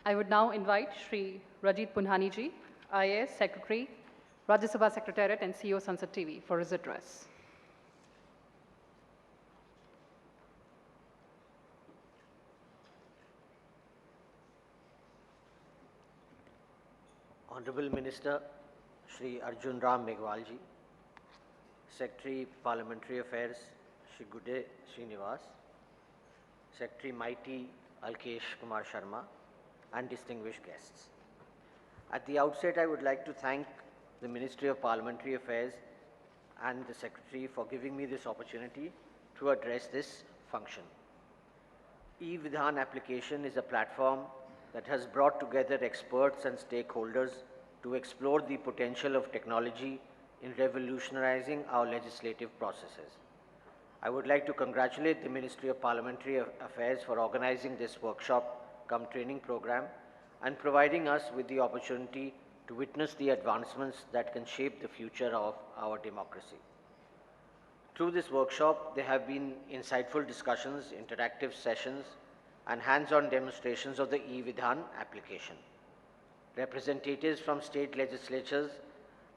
I would now invite Shri Rajit Punhani ji, IAS Secretary, Rajya Sabha Secretariat and CEO Sansad TV for his address. Honorable Minister Shri Arjun Ram Meghwal ji, Secretary Parliamentary Affairs Shri Gude Srinivas, Secretary Mighty Alkesh Kumar Sharma, and distinguished guests. At the outset, I would like to thank the Ministry of Parliamentary Affairs and the Secretary for giving me this opportunity to address this function. eVidhan application is a platform that has brought together experts and stakeholders to explore the potential of technology in revolutionizing our legislative processes. I would like to congratulate the Ministry of Parliamentary Affairs for organizing this workshop cum training program and providing us with the opportunity to witness the advancements that can shape the future of our democracy. Through this workshop, there have been insightful discussions, interactive sessions, and hands-on demonstrations of the eVidhan application. Representatives from state legislatures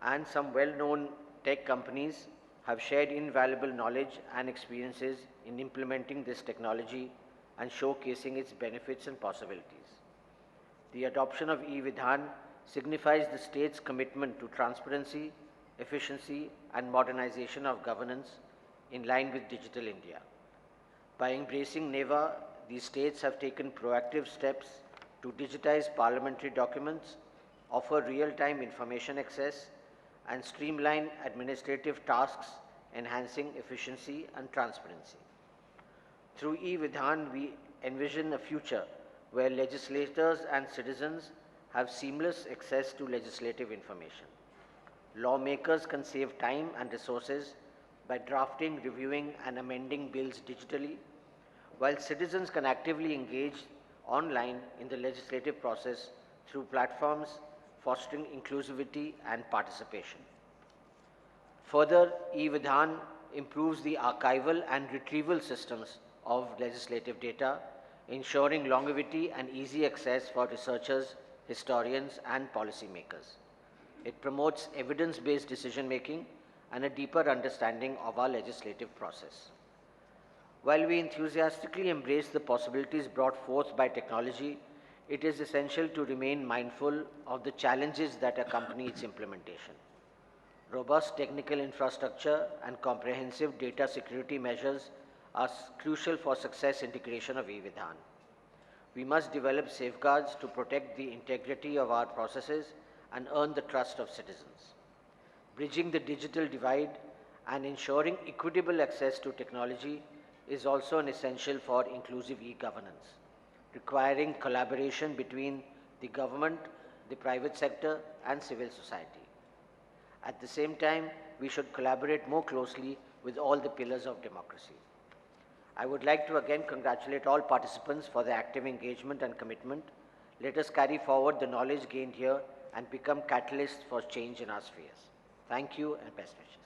and some well-known tech companies have shared invaluable knowledge and experiences in implementing this technology and showcasing its benefits and possibilities. The adoption of eVidhan signifies the state's commitment to transparency, efficiency, and modernization of governance in line with Digital India. By embracing NeVA, these states have taken proactive steps to digitize parliamentary documents, offer real-time information access, and streamline administrative tasks, enhancing efficiency and transparency. Through eVidhan, we envision a future where legislators and citizens have seamless access to legislative information. Lawmakers can save time and resources by drafting, reviewing, and amending bills digitally, while citizens can actively engage online in the legislative process through platforms fostering inclusivity and participation. Further, eVidhan improves the archival and retrieval systems of legislative data, ensuring longevity and easy access for researchers, historians, and policymakers. It promotes evidence-based decision-making and a deeper understanding of our legislative process. While we enthusiastically embrace the possibilities brought forth by technology, it is essential to remain mindful of the challenges that accompany its implementation. Robust technical infrastructure and comprehensive data security measures are crucial for success integration of eVidhan. We must develop safeguards to protect the integrity of our processes and earn the trust of citizens. Bridging the digital divide and ensuring equitable access to technology is also an essential for inclusive e-governance, requiring collaboration between the government, the private sector, and civil society. At the same time, we should collaborate more closely with all the pillars of democracy. I would like to again congratulate all participants for their active engagement and commitment. Let us carry forward the knowledge gained here and become catalysts for change in our spheres. Thank you and best wishes.